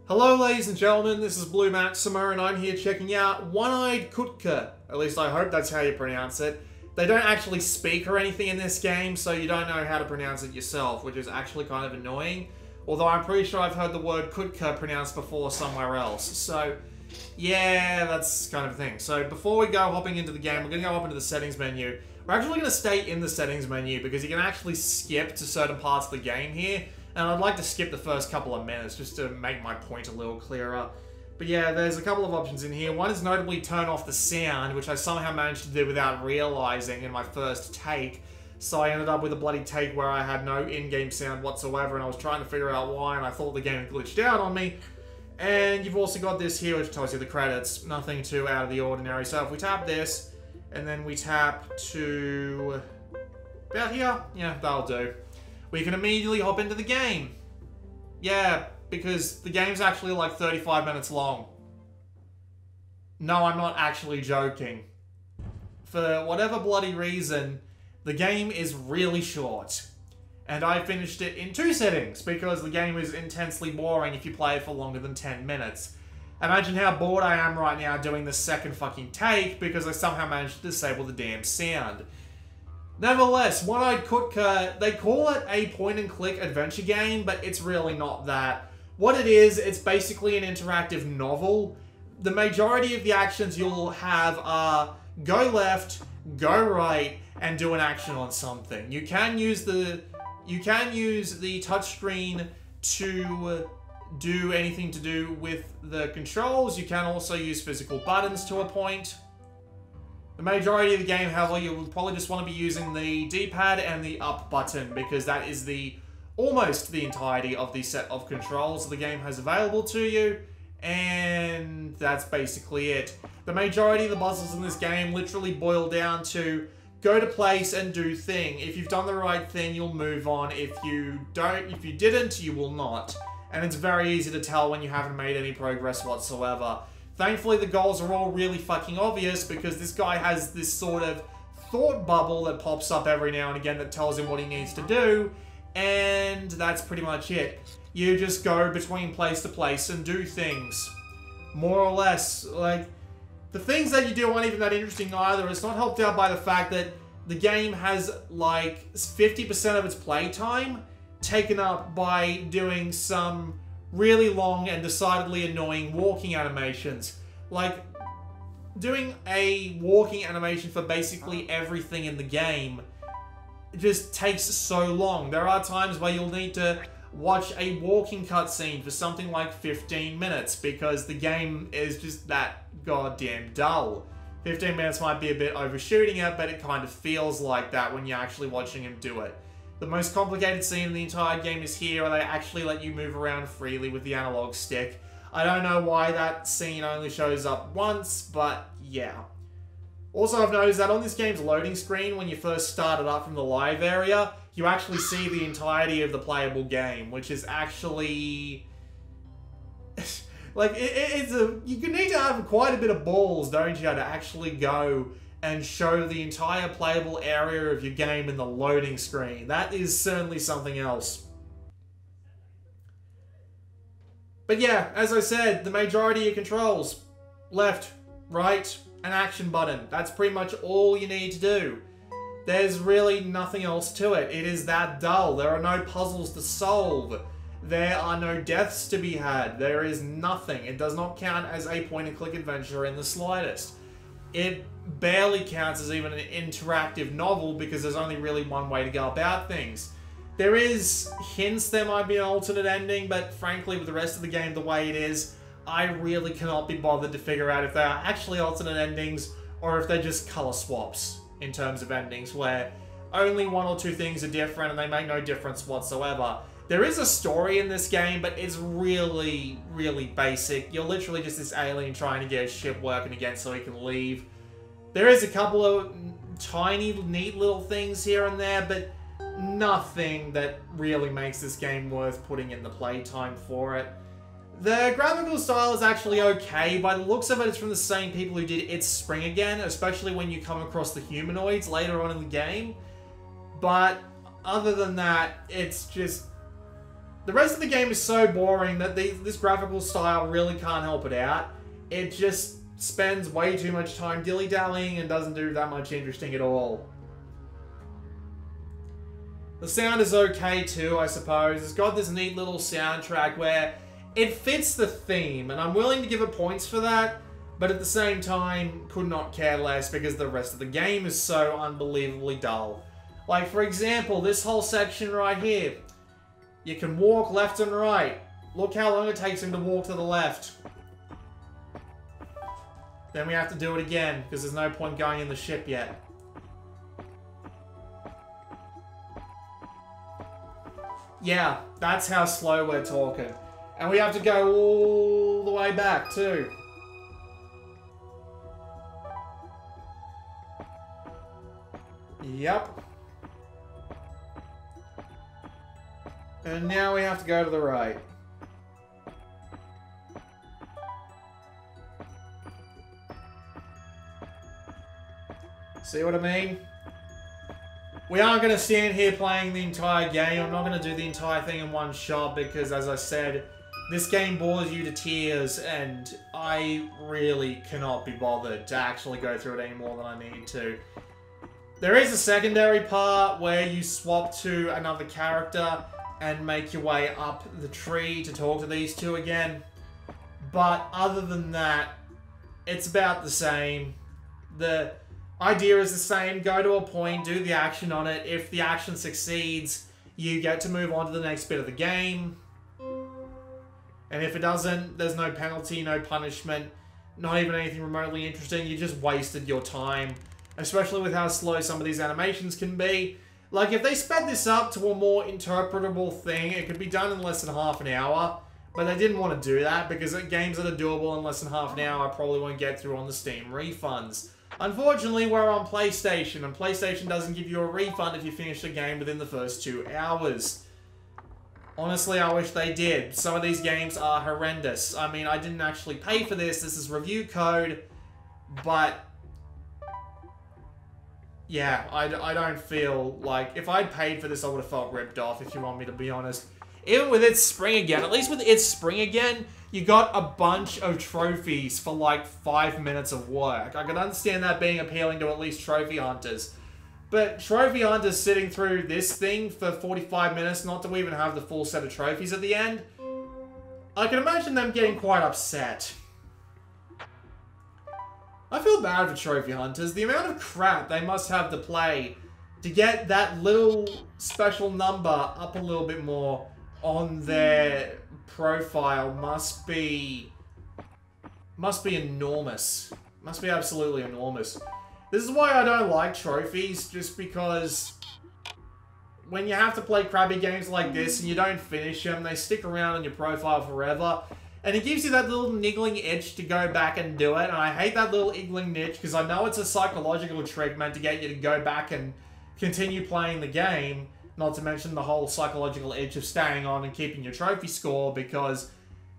Hello ladies and gentlemen, this is Blue Maxima and I'm here checking out One-Eyed Kutkh. At least I hope that's how you pronounce it. They don't actually speak or anything in this game, so you don't know how to pronounce it yourself, which is actually kind of annoying. Although I'm pretty sure I've heard the word Kutkh pronounced before somewhere else. So, yeah, that's kind of a thing. So before we go hopping into the game, we're going to go up into the settings menu. We're actually going to stay in the settings menu because you can actually skip to certain parts of the game here. And I'd like to skip the first couple of minutes just to make my point a little clearer. But yeah, there's a couple of options in here. One is notably turn off the sound, which I somehow managed to do without realizing in my first take. So I ended up with a bloody take where I had no in-game sound whatsoever, and I was trying to figure out why, and I thought the game had glitched out on me. And you've also got this here, which tells you the credits. Nothing too out of the ordinary. So if we tap this, and then we tap to about here, yeah, that'll do. We can immediately hop into the game. Yeah, because the game's actually like 35 minutes long. No, I'm not actually joking. For whatever bloody reason, the game is really short. And I finished it in 2 settings, because the game is intensely boring if you play it for longer than 10 minutes. Imagine how bored I am right now doing the second fucking take, because I somehow managed to disable the damn sound. Nevertheless, One-Eyed Kutkh, they call it a point-and-click adventure game, but it's really not that. What it is, it's basically an interactive novel. The majority of the actions you'll have are go left, go right, and do an action on something. You can use the touchscreen to do anything to do with the controls. You can also use physical buttons to a point. The majority of the game, however, you'll probably just want to be using the D-pad and the up button, because that is almost the entirety of the set of controls the game has available to you, and that's basically it. The majority of the puzzles in this game literally boil down to go to place and do thing. If you've done the right thing, you'll move on. If you didn't, you will not. And it's very easy to tell when you haven't made any progress whatsoever. Thankfully, the goals are all really fucking obvious, because this guy has this sort of thought bubble that pops up every now and again that tells him what he needs to do, and that's pretty much it. You just go between place to place and do things. More or less. Like, the things that you do aren't even that interesting either. It's not helped out by the fact that the game has, like, 50% of its playtime taken up by doing some really long and decidedly annoying walking animations. Like, doing a walking animation for basically everything in the game just takes so long. There are times where you'll need to watch a walking cutscene for something like 15 minutes because the game is just that goddamn dull. 15 minutes might be a bit overshooting it, but it kind of feels like that when you're actually watching him do it. The most complicated scene in the entire game is here, where they actually let you move around freely with the analog stick. I don't know why that scene only shows up once, but yeah. Also, I've noticed that on this game's loading screen, when you first start it up from the live area, you actually see the entirety of the playable game, which is actually... like, you need to have quite a bit of balls, don't you, to actually go and show the entire playable area of your game in the loading screen. That is certainly something else. But yeah, as I said, the majority of controls, left, right, an action button. That's pretty much all you need to do. There's really nothing else to it. It is that dull. There are no puzzles to solve. There are no deaths to be had. There is nothing. It does not count as a point-and-click adventure in the slightest. It barely counts as even an interactive novel because there's only really one way to go about things. There is hints there might be an alternate ending, but frankly, with the rest of the game the way it is, I really cannot be bothered to figure out if they are actually alternate endings or if they're just color swaps in terms of endings, where only 1 or 2 things are different and they make no difference whatsoever. There is a story in this game, but it's really, really basic. You're literally just this alien trying to get his ship working again so he can leave. There is a couple of tiny, neat little things here and there, but nothing that really makes this game worth putting in the playtime for it. The graphical style is actually okay. By the looks of it, it's from the same people who did It's Spring Again, especially when you come across the humanoids later on in the game. But other than that, it's just The rest of the game is so boring that this graphical style really can't help it out. It just spends way too much time dilly-dallying and doesn't do that much interesting at all. The sound is okay too, I suppose. It's got this neat little soundtrack where it fits the theme, and I'm willing to give it points for that, but at the same time, could not care less because the rest of the game is so unbelievably dull. Like, for example, this whole section right here. You can walk left and right. Look how long it takes him to walk to the left. Then we have to do it again, because there's no point going in the ship yet. Yeah, that's how slow we're talking. And we have to go all the way back, too. Yep. And now we have to go to the right. See what I mean? We aren't going to stand here playing the entire game. I'm not going to do the entire thing in one shot because, as I said, this game bores you to tears and I really cannot be bothered to actually go through it any more than I need to. There is a secondary part where you swap to another character and make your way up the tree to talk to these two again. But other than that, it's about the same. The idea is the same. Go to a point, do the action on it. If the action succeeds, you get to move on to the next bit of the game. And if it doesn't, there's no penalty, no punishment, not even anything remotely interesting. You just wasted your time, especially with how slow some of these animations can be. Like, if they sped this up to a more interpretable thing, it could be done in less than half an hour. But they didn't want to do that, because games that are doable in less than half an hour I probably won't get through on the Steam refunds. Unfortunately, we're on PlayStation, and PlayStation doesn't give you a refund if you finish the game within the first 2 hours. Honestly, I wish they did. Some of these games are horrendous. I mean, I didn't actually pay for this. This is review code, but yeah, I don't feel like... If I'd paid for this, I would have felt ripped off, if you want me to be honest. Even with It's Spring Again, at least with It's Spring Again, you got a bunch of trophies for like 5 minutes of work. I can understand that being appealing to at least trophy hunters. But trophy hunters sitting through this thing for 45 minutes, not to even have the full set of trophies at the end, I can imagine them getting quite upset. I feel bad for trophy hunters. The amount of crap they must have to play to get that little special number up a little bit more on their profile must be enormous. Must be absolutely enormous. This is why I don't like trophies, just because when you have to play crappy games like this and you don't finish them, they stick around on your profile forever. And it gives you that little niggling itch to go back and do it. And I hate that little niggling itch because I know it's a psychological trick meant to get you to go back and continue playing the game. Not to mention the whole psychological itch of staying on and keeping your trophy score because,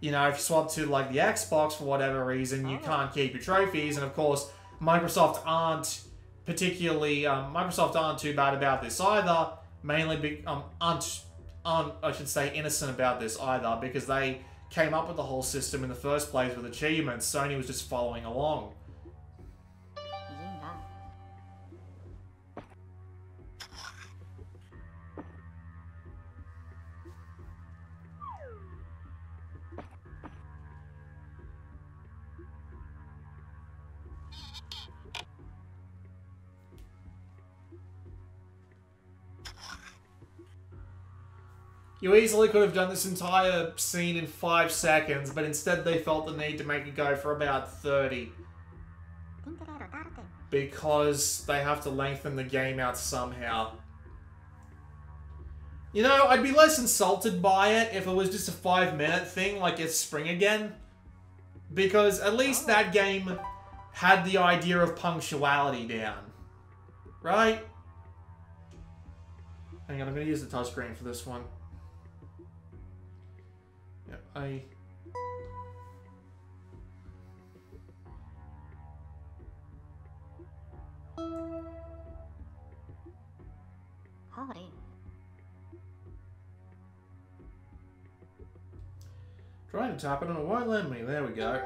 you know, if you swap to like the Xbox for whatever reason, you can't keep your trophies. And of course, Microsoft aren't too bad about this either. Mainly, aren't I should say innocent about this either because they came up with the whole system in the first place with achievements. Sony was just following along. You easily could have done this entire scene in 5 seconds, but instead they felt the need to make it go for about 30. Because they have to lengthen the game out somehow. You know, I'd be less insulted by it if it was just a 5-minute thing like It's Spring Again. Because at least that game had the idea of punctuality down. Right? Hang on, I'm going to use the touchscreen for this one. Yeah, Trying to tap it and it won't let me. There we go.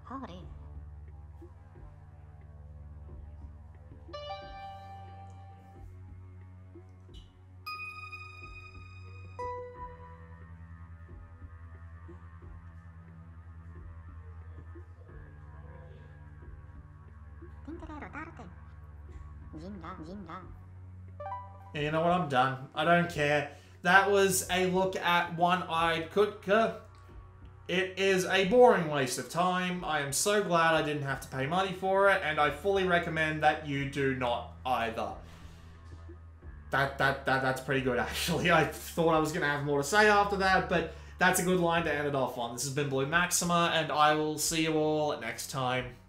Howdy. Yeah, you know what? I'm done. I don't care. That was a look at One-Eyed Kutkh. It is a boring waste of time. I am so glad I didn't have to pay money for it, and I fully recommend that you do not either. That's pretty good, actually. I thought I was going to have more to say after that, but that's a good line to end it off on. This has been Blue Maxima, and I will see you all next time.